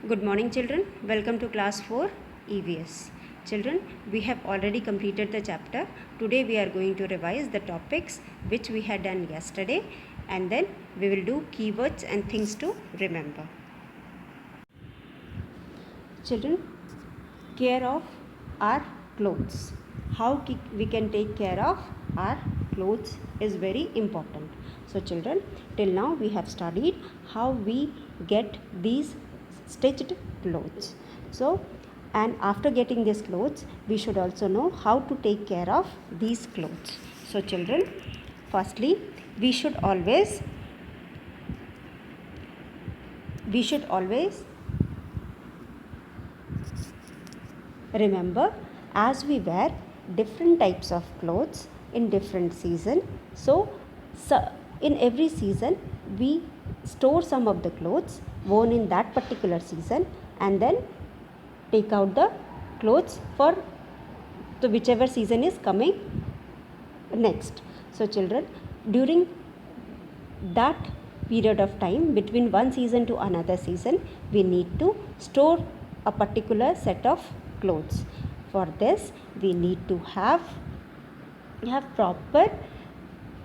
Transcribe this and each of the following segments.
Good morning, children. Welcome to class 4 EVS. Children, we have already completed the chapter. Today we are going to revise the topics which we had done yesterday, and then we will do keywords and things to remember. Children, care of our clothes. How we can take care of our clothes is very important. So children, till now we have studied how we get these stitched clothes. So, and after getting these clothes, we should also know how to take care of these clothes. So children, firstly, we should always remember, as we wear different types of clothes in different season, so in every season we store some of the clothes worn in that particular season and then take out the clothes for the whichever season is coming next. So children, during that period of time between one season to another season, we need to store a particular set of clothes. For this, we need to have proper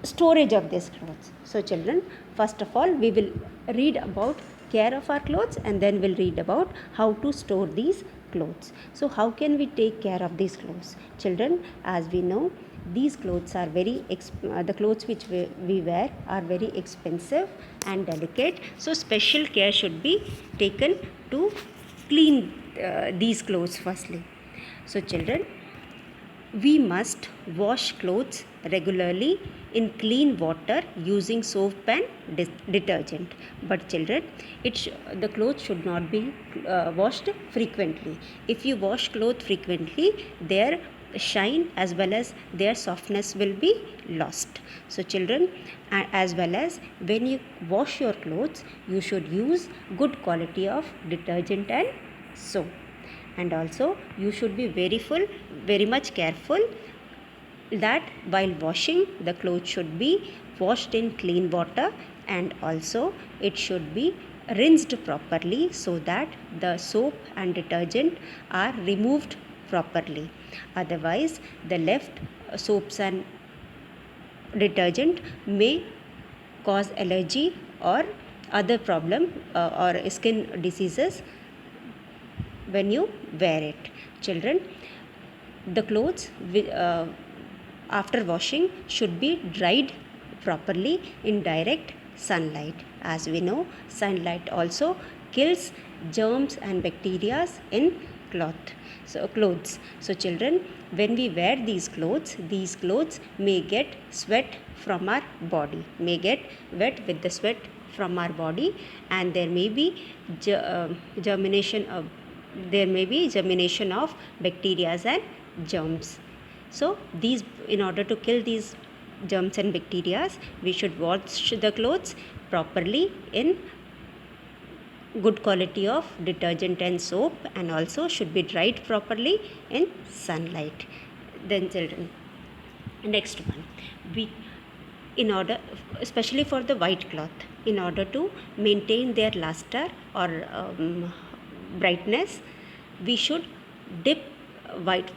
storage of these clothes. So children, first of all, we will read about care of our clothes and then we'll read about how to store these clothes. So how can we take care of these clothes? Children, as we know, these clothes are the clothes which we wear are very expensive and delicate. So special care should be taken to clean these clothes firstly. So children, we must wash clothes regularly in clean water using soap and detergent. But children, the clothes should not be washed frequently. If you wash clothes frequently, their shine as well as their softness will be lost. So children, as well as when you wash your clothes, you should use good quality of detergent and soap. And also you should be very much careful that while washing, the clothes should be washed in clean water and also it should be rinsed properly so that the soap and detergent are removed properly. Otherwise, the left soaps and detergent may cause allergy or other problem or skin diseases when you wear it. Children, the clothes after washing should be dried properly in direct sunlight. As we know, sunlight also kills germs and bacteria in clothes. So children, when we wear these clothes may get sweat from our body, may get wet with the sweat from our body, and there may be germination of bacteria and germs. So in order to kill these germs and bacteria, we should wash the clothes properly in good quality of detergent and soap, and also should be dried properly in sunlight. Then children, next one, in order, especially for the white cloth, in order to maintain their luster or brightness, we should dip white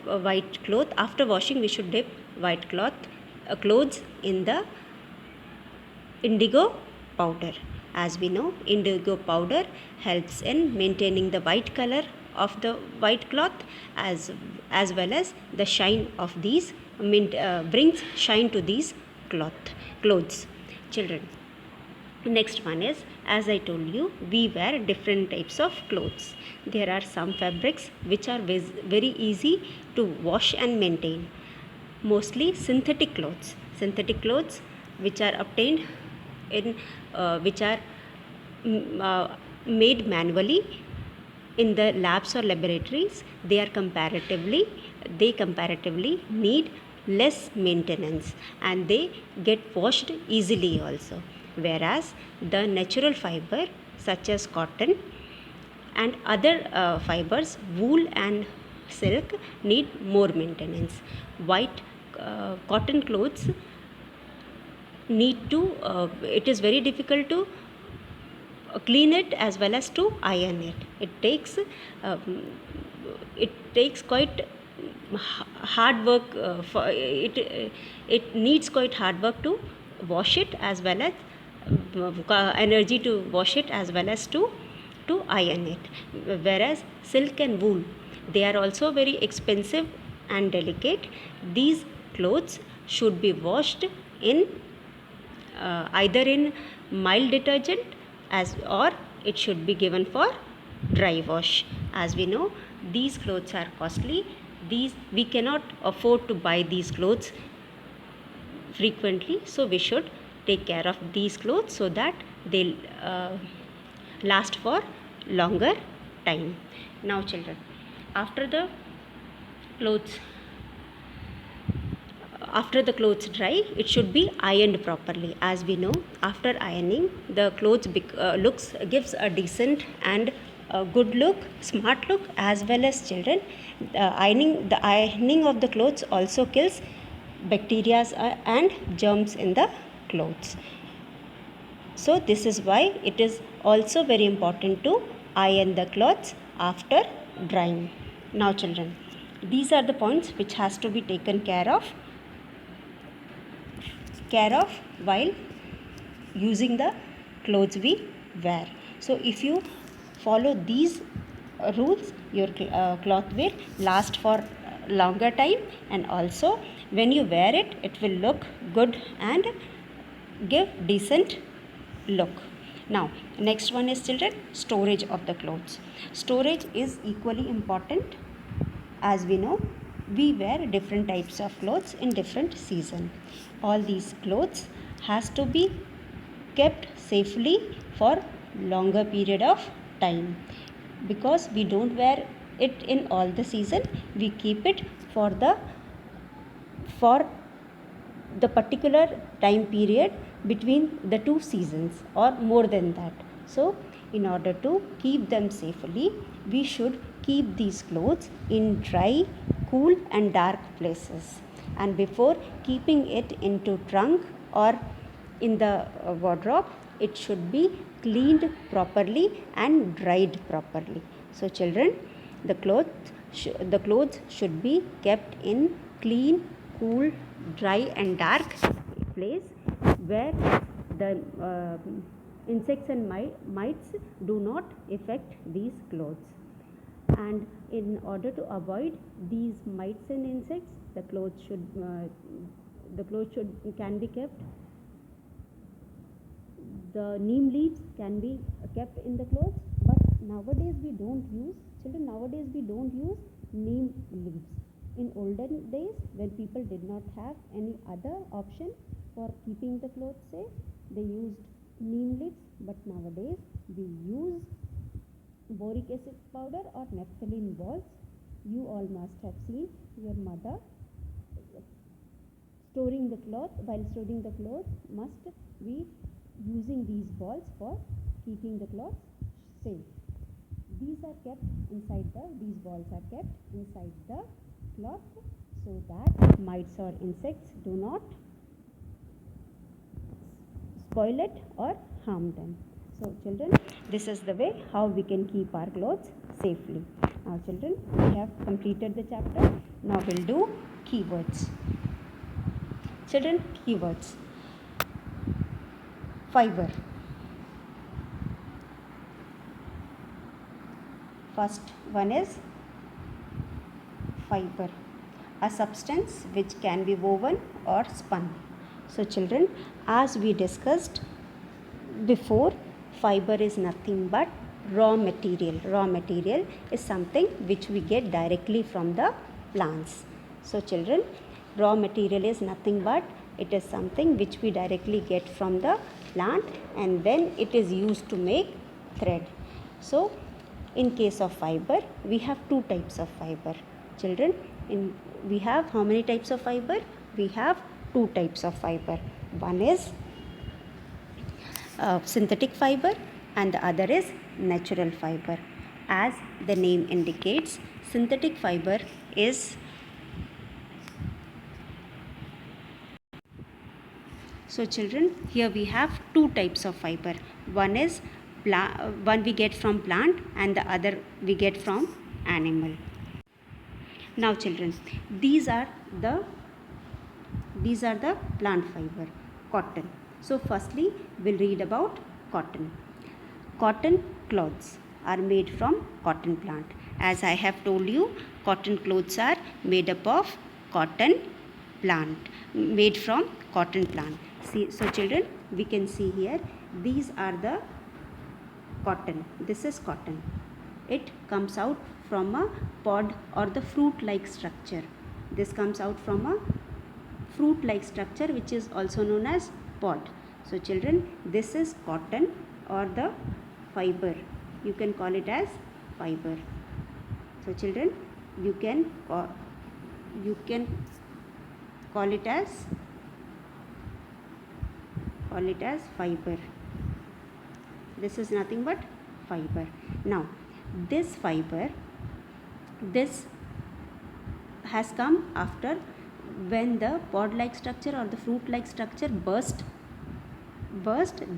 cloth. After washing, we should dip white clothes in the indigo powder. As we know, indigo powder helps in maintaining the white color of the white cloth as well as the shine of these brings shine to these clothes. Children, next one is, as I told you, we wear different types of clothes. There are some fabrics which are very easy to wash and maintain. Mostly synthetic clothes which are obtained in which are made manually in the labs or laboratories. They comparatively need less maintenance and they get washed easily also, whereas the natural fiber such as cotton and other fibers, wool and silk, need more maintenance. White cotton clothes need to it is very difficult to clean it as well as to iron it. Um, it takes quite hard work for it. It needs quite hard work to wash it, as well as energy to wash it, as well as to iron it. Whereas silk and wool, they are also very expensive and delicate. These clothes should be washed in either in mild detergent, as or it should be given for dry wash. As we know, these clothes are costly. These we cannot afford to buy these clothes frequently, so we should take care of these clothes so that they'll last for longer time. Now children, after the clothes after the clothes dry, it should be ironed properly. As we know, after ironing, the clothes gives a decent and a good look, smart look. As well as children, the ironing of the clothes also kills bacteria and germs in the clothes. So this is why it is also very important to iron the clothes after drying. Now children, these are the points which has to be taken care of while using the clothes we wear. So if you follow these rules, your cloth will last for longer time, and also when you wear it, it will look good and give decent look. Now next one is children, storage of the clothes. Storage is equally important. As we know, we wear different types of clothes in different season. All these clothes has to be kept safely for longer period of time, because we don't wear it in all the season. We keep it for the particular time period between the two seasons or more than that. So in order to keep them safely, we should keep these clothes in dry, cool and dark places. And before keeping it into trunk or in the wardrobe, it should be cleaned properly and dried properly. So children, the clothes should be kept in clean, cool, dry and dark place, where the insects and mites do not affect these clothes. And in order to avoid these mites and insects, the clothes can be kept. The neem leaves can be kept in the clothes, but nowadays we don't use neem leaves. In olden days, when people did not have any other option for keeping the clothes safe, they used neem leaves. But nowadays we use boric acid powder or naphthalene balls. You all must have seen your mother storing the cloth. While storing the cloth, must be using these balls for keeping the cloth safe. These balls are kept inside the cloth, so that mites or insects do not spoil it or harm them. So children, this is the way how we can keep our clothes safely. Now children, we have completed the chapter. Now we'll do keywords. Children, keywords. Fiber. First one is fiber, a substance which can be woven or spun. So children, as we discussed before, fiber is nothing but raw material. Raw material is something which we get directly from the plants. So children, raw material is nothing but it is something which we directly get from the plant, and then it is used to make thread. So in case of fiber, we have two types of fiber. Children, we have how many types of fiber? We have two types of fiber. One is synthetic fiber and the other is natural fiber. As the name indicates, synthetic fiber is so children, here we have two types of fiber. One is one we get from plant and the other we get from animal. Now children, these are the plant fiber, cotton. So firstly we'll read about cotton. Cotton cloths are made from cotton plant. As I have told you, cotton clothes are made up of cotton plant, made from cotton plant. See, so children, we can see here, these are the cotton. This is cotton. It comes out from a pod or the fruit like structure. This comes out from a fruit like structure which is also known as pod. So children, this is cotton or the fiber. You can call it as fiber. So children, you can call it as fiber. This is nothing but fiber. Now this fiber, this has come after when the pod like structure or the fruit like structure burst,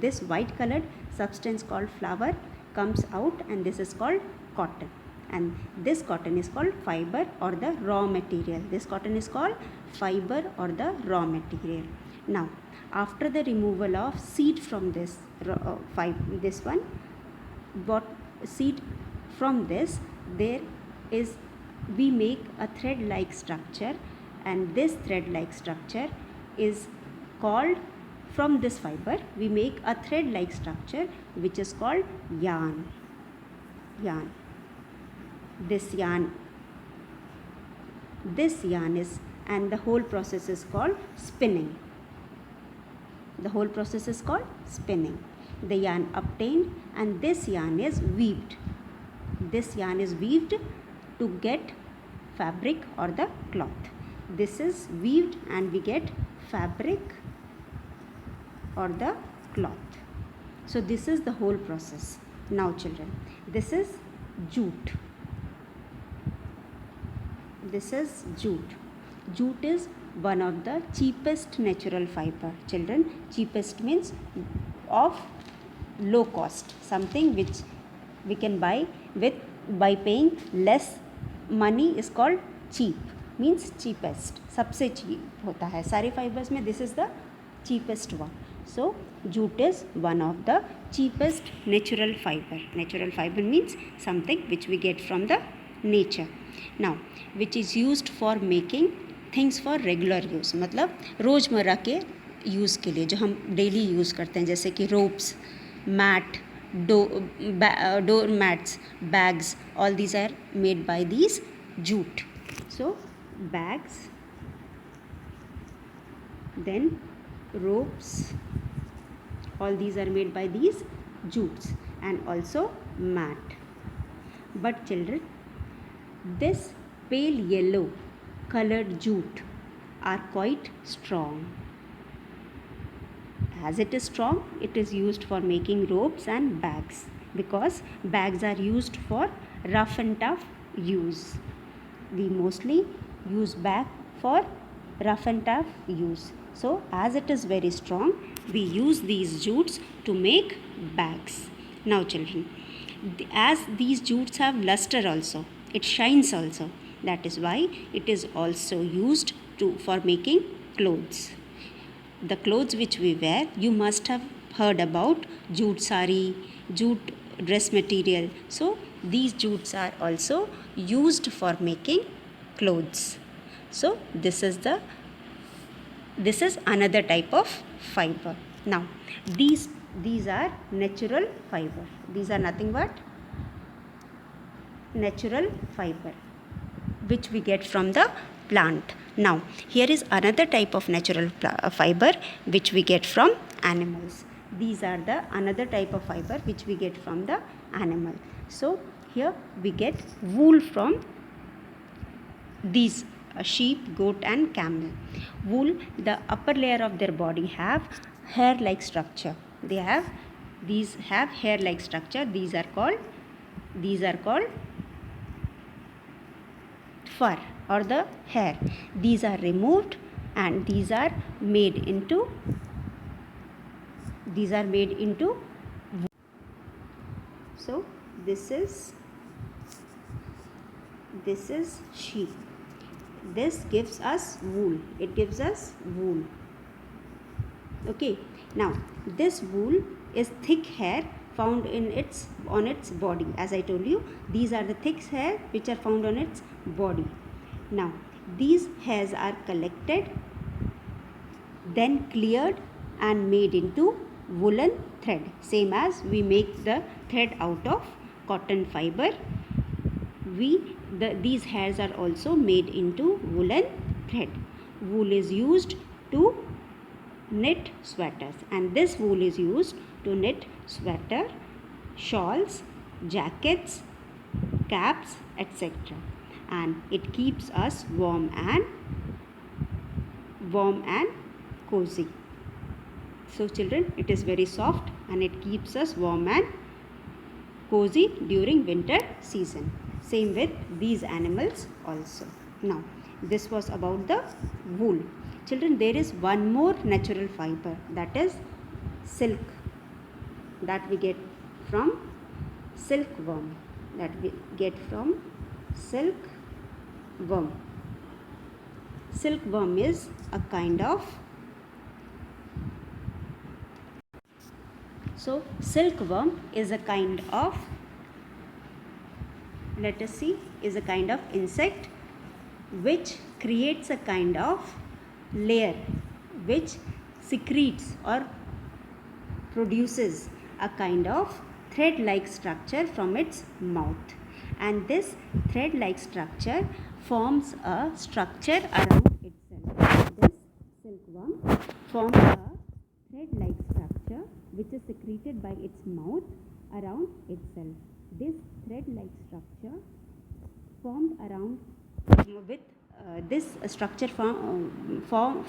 this white colored substance called flower comes out, and this is called cotton, and this cotton is called fiber or the raw material. This cotton is called fiber or the raw material. Now after the removal of seed from this seed from this, there is, we make a thread like structure, and this thread like structure is called, from this fiber we make a thread like structure which is called yarn. This yarn is, and the whole process is called spinning. The yarn obtained, and this yarn is weaved. To get fabric or the cloth. This is weaved and we get fabric or the cloth. So this is the whole process. Now children, this is jute. Jute is one of the cheapest natural fiber. Children, cheapest means of low cost, something which we can buy by paying less money is called cheap, means cheapest. सबसे cheap होता है सारे fibers में, this is the cheapest one. So jute is one of the cheapest natural fiber. Natural fiber means something which we get from the nature. Now which is used for making things for regular use, मतलब रोज़मर्रा के use के लिए जो हम daily use करते हैं, जैसे कि ropes, mat, door mats, bags, all these are made by these jute. So bags, then ropes, all these are made by these jutes, and also mat. But children, this pale yellow colored jute are quite strong. As it is strong, it is used for making ropes and bags, because bags are used for rough and tough use. We mostly use bag for rough and tough use. So as it is very strong, we use these jutes to make bags. Now children, as these jutes have luster also, it shines also. That is why it is also used for making clothes. The clothes which we wear, you must have heard about jute sari, jute dress material. So these jutes are also used for making clothes. So this is another type of fiber. Now these are natural fiber. These are nothing but natural fiber which we get from the plant. Now here is another type of natural fiber which we get from animals. These are the another type of fiber which we get from the animal. So here we get wool from these sheep, goat and camel. Wool, the upper layer of their body have hair like structure. These have hair like structure. These are called fur or the hair. These are removed and these are made into So this is sheep. This gives us wool. It gives us wool. Okay. Now this wool is thick hair found on its body. As I told you, these are the thick hair which are found on its body. Now these hairs are collected, then cleared and made into woolen thread, same as we make the thread out of cotton fiber. These hairs are also made into woolen thread. Wool is used to knit sweaters, and this wool is used to knit sweater, shawls, jackets, caps, etc. And it keeps us warm and cozy. So children, it is very soft and it keeps us warm and cozy during winter season. Same with these animals also. Now this was about the wool. Children, there is one more natural fiber, that is silk, that we get from silkworm. Silkworm is a kind of is a kind of insect which creates a kind of layer which secretes or produces a kind of thread-like structure from its mouth, and this thread-like structure forms a structure around itself. This silkworm forms a thread-like structure which is secreted by its mouth around itself. This thread-like structure formed around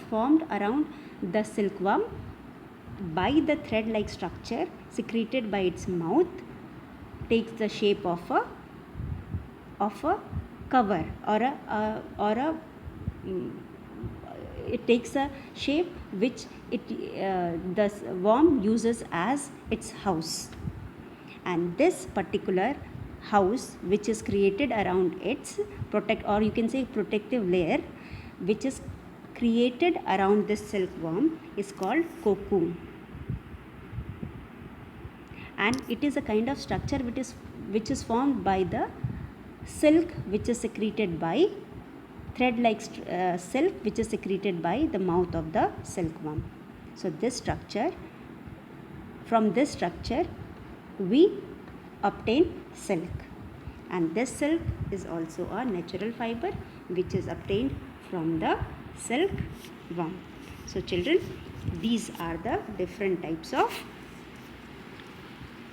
formed around the silkworm by the thread-like structure secreted by its mouth takes the shape of a cover it takes a shape which the worm uses as its house, and this particular house which is created around its protective layer which is created around this silkworm is called cocoon, and it is a kind of structure which is formed by the silk which is secreted by thread-like silk which is secreted by the mouth of the silkworm. So from this structure we obtain silk, and this silk is also a natural fiber which is obtained from the silkworm. So children, these are the different types of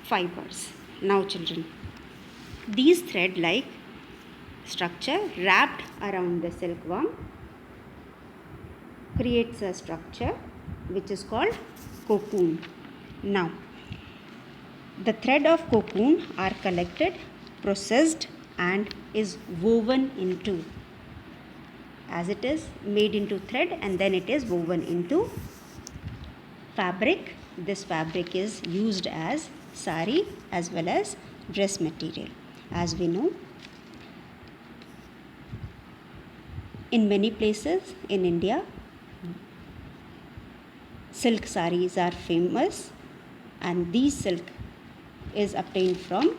fibers. Now children, these thread-like structure wrapped around the silkworm creates a structure which is called cocoon. Now the thread of cocoon are collected, processed and is woven into, as it is made into thread and then it is woven into fabric. This fabric is used as sari as well as dress material. As we know, in many places in India, silk saris are famous, and these silk is obtained from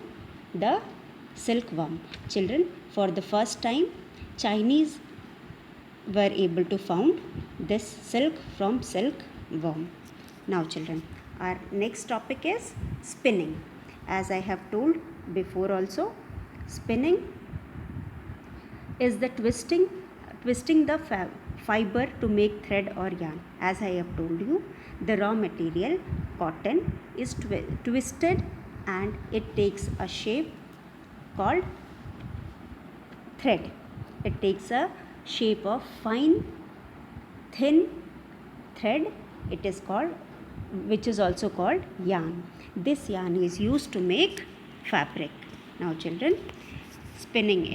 the silkworm. Children, for the first time, Chinese were able to found this silk from silkworm. Now children, our next topic is spinning. As I have told before also, spinning is the twisting the fiber to make thread or yarn. As I have told you, the raw material cotton is twisted and it takes a shape called thread. It takes a shape of fine thin thread, which is also called yarn. This yarn is used to make fabric. Now children, spinning.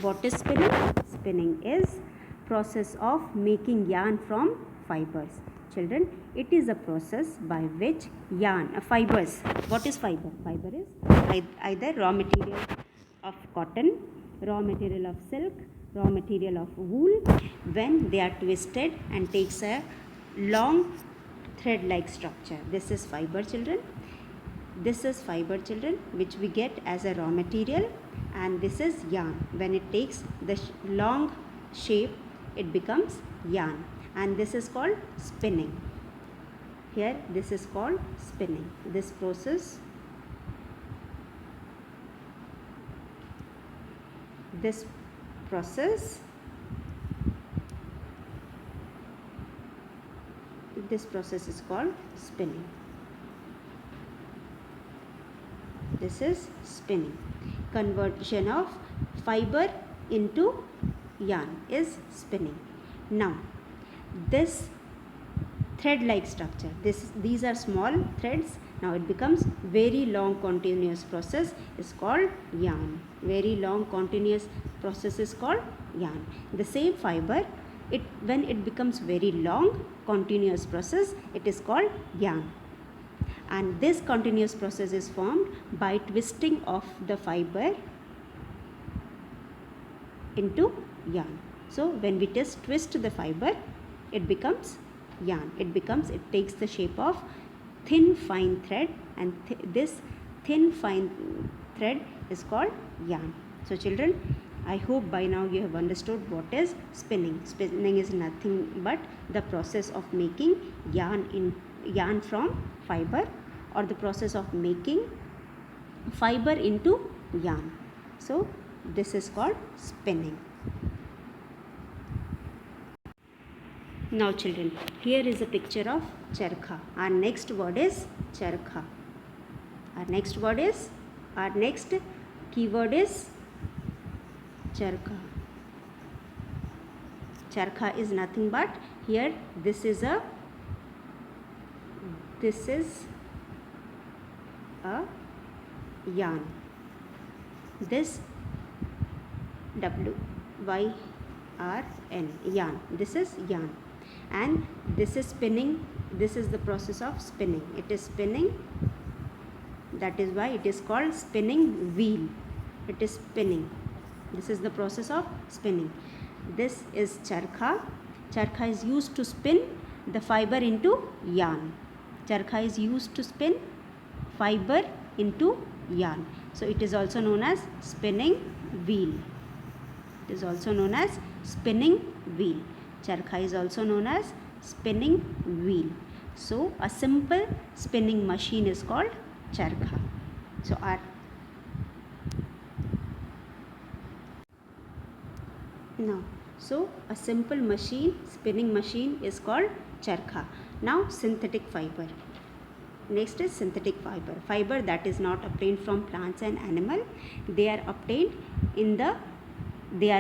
What is spinning? Spinning is process of making yarn from fibers. Children, it is a process by which fibers, what is fiber? Fiber is either raw material of cotton, raw material of silk, raw material of wool, when they are twisted and takes a long thread like structure. This is fiber, children. This is fiber, children, which we get as a raw material, and this is yarn. When it takes the long shape, it becomes yarn, and this is called spinning. Here this is called spinning. This process is called spinning. This is spinning. Conversion of fiber into yarn is spinning. Now this thread like structure, these are small threads. Now it becomes very long continuous process is called yarn. Very long continuous process is called yarn. The same fiber, when it becomes very long continuous process, it is called yarn. And this continuous process is formed by twisting of the fiber into yarn. So when we twist the fiber, it becomes yarn. It takes the shape of thin fine thread, and this thin fine thread is called yarn. So children, I hope by now you have understood what is spinning. Spinning is nothing but the process of making yarn from fiber, or the process of making fiber into yarn. So this is called spinning. Now children, here is a picture of charkha. Our next word is charkha. Our next keyword is charkha. Charkha is nothing but, here this is a yarn. This WYRN, yarn. This is yarn, and this is spinning. This is the process of spinning. It is spinning. That is why it is called spinning wheel. It is spinning. This is the process of spinning. This is charkha. Charkha is used to spin the fiber into yarn. Charkha is used to spin fiber into yarn. So it is also known as spinning wheel. It is also known as spinning wheel. Charkha is also known as spinning wheel. So a simple spinning machine is called charkha. So a simple spinning machine is called charkha. Now synthetic fiber. Next is synthetic fiber. Fiber that is not obtained from plants and animal. They are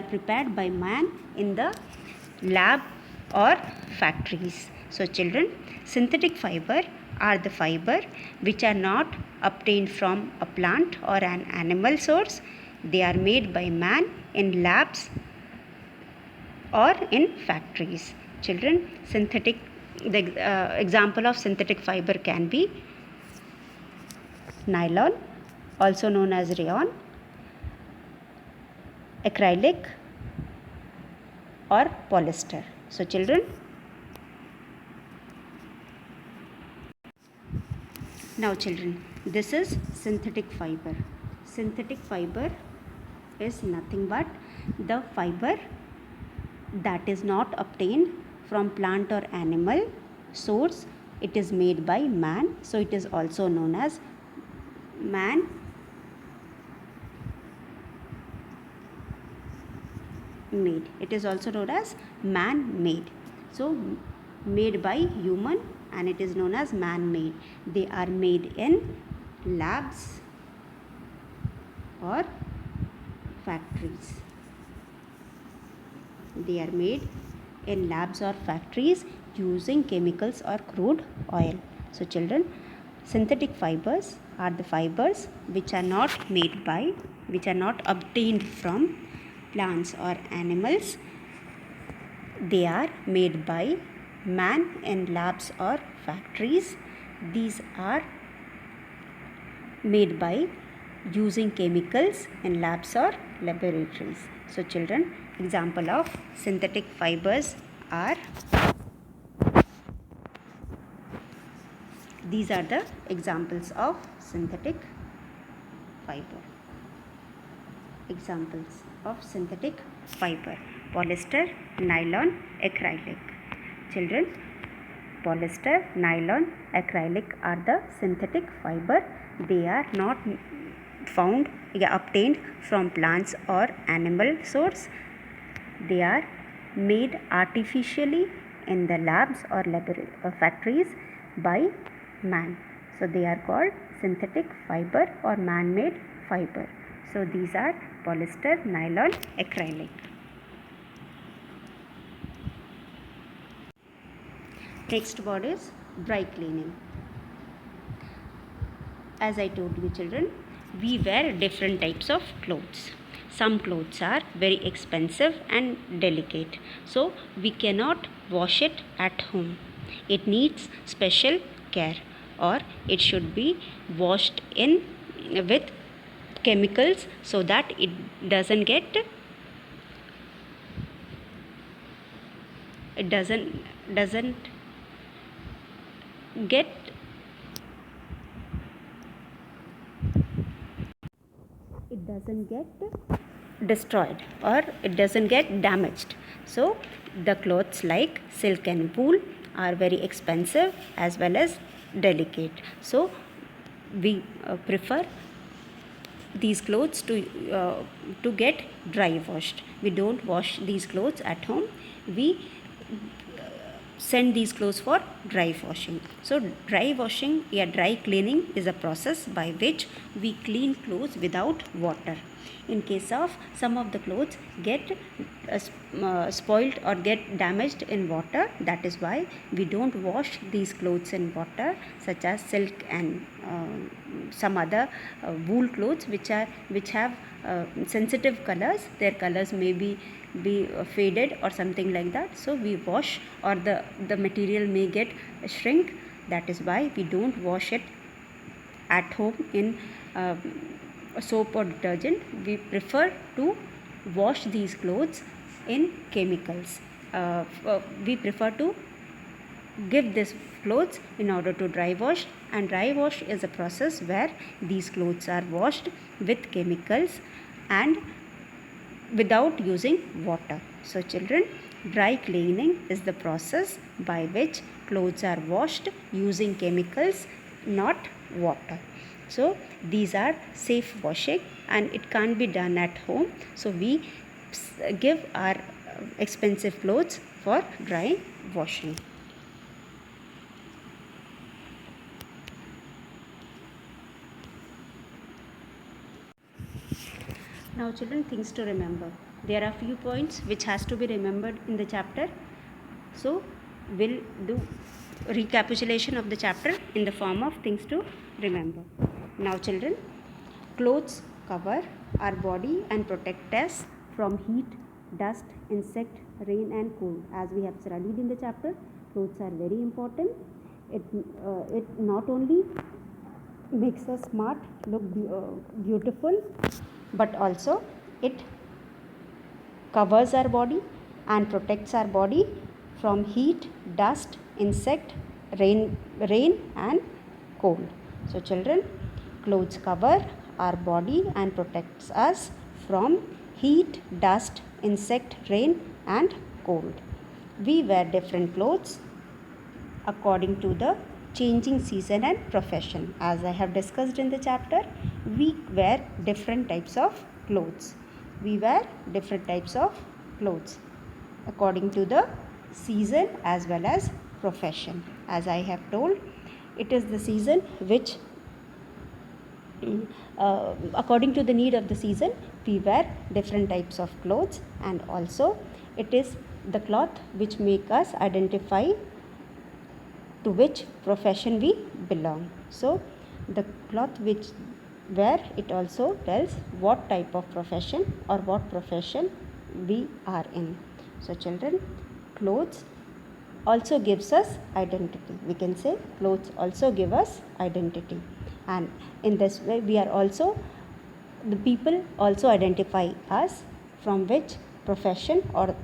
prepared by man in the lab or factories. So children, synthetic fiber are the fiber which are not obtained from a plant or an animal source. They are made by man in labs or in factories. Children, the example of synthetic fiber can be nylon, also known as rayon, acrylic, or polyester. So children, now children, this is synthetic fiber. Synthetic fiber is nothing but the fiber that is not obtained from plant or animal source. It is made by man, so it is also known as man made. It is also known as man made. So made by human, and it is known as man made. They are made in labs or factories. They are made in labs or factories using chemicals or crude oil. So children, synthetic fibers are the fibers which are not obtained from plants or animals. They are made by man in labs or factories. These are made by using chemicals in labs or laboratories. So children, example of synthetic fibers are, these are the examples of synthetic fiber. Examples of synthetic fiber: polyester, nylon, acrylic. Children, polyester, nylon, acrylic are the synthetic fiber. They are not found, obtained from plants or animal source. They are made artificially in the labs or factories by man. So they are called synthetic fiber or man-made fiber. So these are polyester, nylon, acrylic. Next word is dry cleaning. As I told you children, we wear different types of clothes. Some clothes are very expensive and delicate, so we cannot wash it at home. It needs special care, or it should be washed in with chemicals so that it doesn't get get destroyed, or it doesn't get damaged. So the clothes like silk and wool are very expensive as well as delicate. So we prefer these clothes to get dry washed. We don't wash these clothes at home. We send these clothes for dry washing. So dry washing, dry cleaning is a process by which we clean clothes without water. In case of some of the clothes get spoiled or get damaged in water, that is why we don't wash these clothes in water, such as silk and some other wool clothes which have sensitive colors. Their colors may be faded or something like that, so we wash, or the material may get shrink. That is why we don't wash it at home in soap or detergent. We prefer to wash these clothes in chemicals. We prefer to give these clothes in order to dry wash, and dry wash is a process where these clothes are washed with chemicals and without using water. So children, dry cleaning is the process by which clothes are washed using chemicals, not water. So these are safe washing and it can't be done at home. So we give our expensive clothes for dry washing. Now children, things to remember. There are few points which has to be remembered in the chapter. So we'll do recapitulation of the chapter in the form of things to remember. Now children, clothes cover our body and protect us from heat, dust, insect, rain and cold. As we have studied in the chapter, clothes are very important. It not only makes us smart, look beautiful, but also it covers our body and protects our body from heat, dust, insect, rain and cold. So children, clothes cover our body and protects us from heat, dust, insect, rain and cold. We wear different clothes according to the changing season and profession. As I have discussed in the chapter, we wear different types of clothes. We wear different types of clothes according to the season as well as profession. As I have told, it is the season which according to the need of the season, we wear different types of clothes, and also it is the cloth which make us identify to which profession we belong. So the cloth which wear, it also tells what type of profession or what profession we are in. So children, clothes also gives us identity. We can say clothes also give us identity, and in this way we are also, the people also identify us from which profession or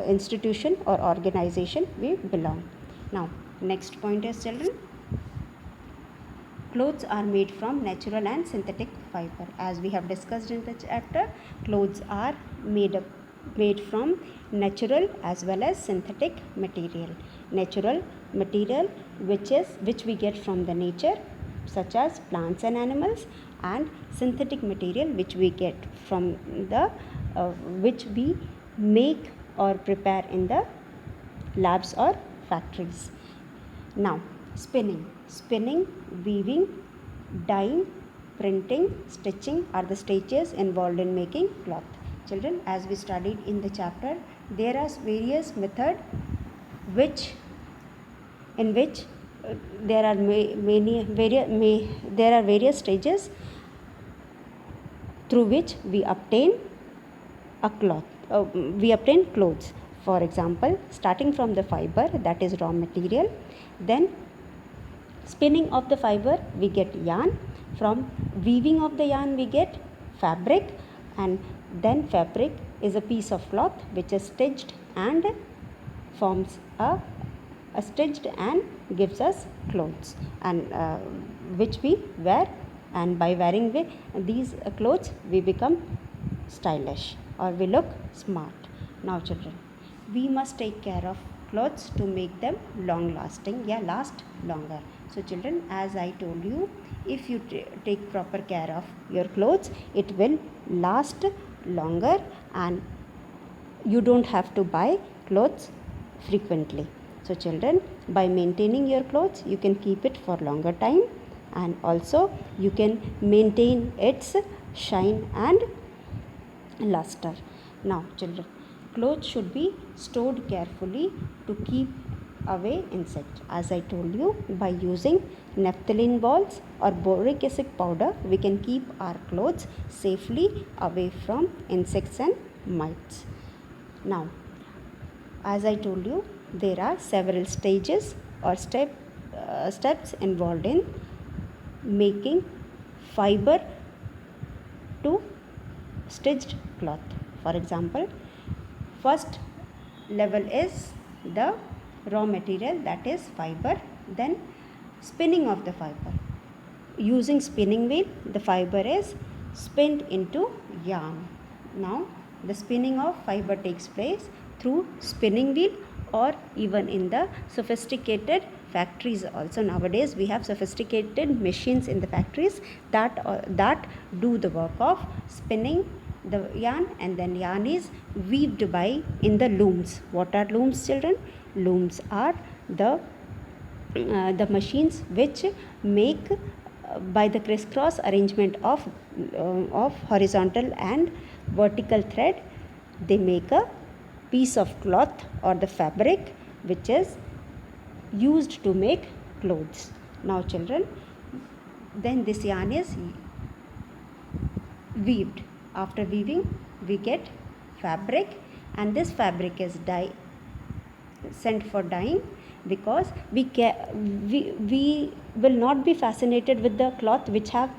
institution or organization we belong. Now next point is, children, clothes are made from natural and synthetic fiber. As we have discussed in the chapter, clothes are made from natural as well as synthetic material. Natural material which we get from the nature, such as plants and animals, and synthetic material which we get from the which we make or prepare in the labs or factories. Now spinning, weaving, dyeing, printing, stitching are the stages involved in making cloth. Children, as we studied in the chapter, there are various methods in which there are various stages through which we obtain clothes. For example, starting from the fiber, that is raw material, then spinning of the fiber we get yarn, from weaving of the yarn we get fabric, and then fabric is a piece of cloth which is stitched and forms a stitched and gives us clothes, and which we wear, and by wearing these clothes we become stylish or we look smart. Now children, we must take care of clothes to make them long lasting, last longer. So children, as I told you, if you take proper care of your clothes, it will last longer, and you don't have to buy clothes frequently. So children, by maintaining your clothes, you can keep it for longer time, and also you can maintain its shine and luster. Now children, clothes should be stored carefully to keep away insects. As I told you, by using naphthalene balls or boric acid powder, we can keep our clothes safely away from insects and mites. Now, as I told you, there are several stages or steps involved in making fiber to stitched cloth. For example, first level is the raw material, that is fiber, then spinning of the fiber. Using spinning wheel, the fiber is spinned into yarn. Now the spinning of fiber takes place through spinning wheel, or even in the sophisticated factories also. Nowadays we have sophisticated machines in the factories that do the work of spinning the yarn, and then yarn is weaved by in the looms. What are looms, children? Looms are the machines which make by the crisscross arrangement of horizontal and vertical thread, they make a piece of cloth or the fabric which is used to make clothes. Now children, then this yarn is weaved. After weaving, we get fabric, and this fabric is sent for dyeing, because we will not be fascinated with the cloth which have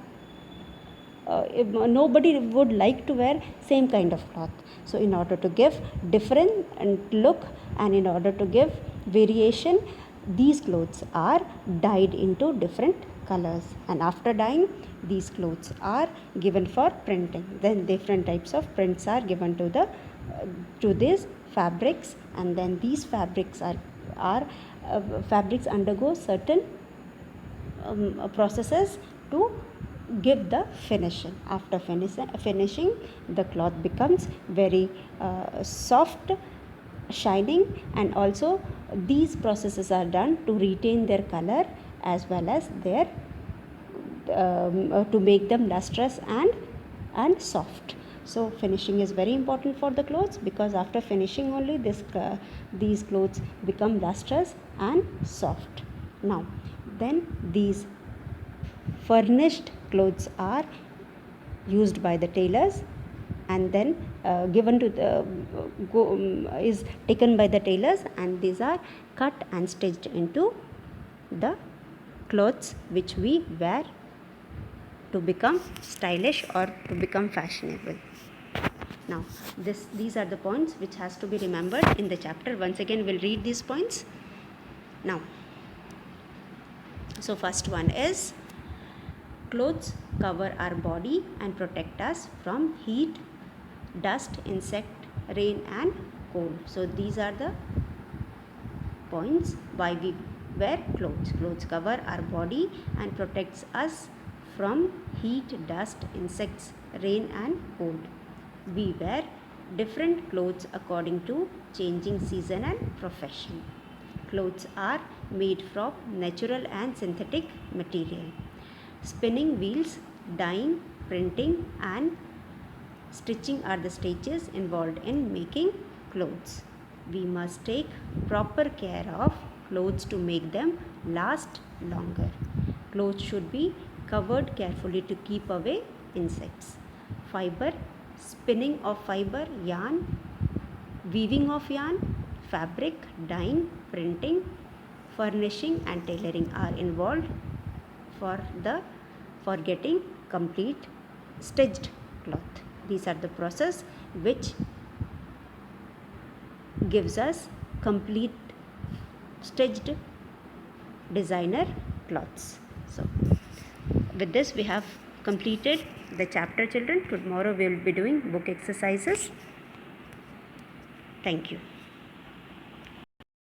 nobody would like to wear same kind of cloth. So in order to give different look and in order to give variation, these clothes are dyed into different colors, and after dyeing, these clothes are given for printing. Then different types of prints are given to these fabrics, and then these fabrics fabrics undergo certain processes to give the finishing. After finishing, the cloth becomes very soft, shining, and also these processes are done to retain their color as well as their to make them lustrous and soft. So finishing is very important for the clothes, because after finishing only these clothes become lustrous and soft. Now then these furnished clothes are used by the tailors, and then given to the is taken by the tailors, and these are cut and stitched into the clothes which we wear to become stylish or to become fashionable. Now these are the points which has to be remembered in the chapter. Once again we'll read these points now. So first one is, clothes cover our body and protect us from heat, dust, insect, rain and cold. So these are the points why we wear clothes. Clothes cover our body and protects us from heat, dust, insects, rain and cold. We wear different clothes according to changing season and profession. Clothes are made from natural and synthetic material. Spinning wheels, dyeing, printing and stitching are the stages involved in making clothes. We must take proper care of clothes to make them last longer. Clothes should be covered carefully to keep away insects. Fiber, spinning of fiber, yarn, weaving of yarn, fabric, dyeing, printing, furnishing and tailoring are involved for getting complete stitched cloth. These are the process which gives us complete stitched designer cloths. So with this we have completed the chapter, children. Tomorrow we will be doing book exercises. Thank you.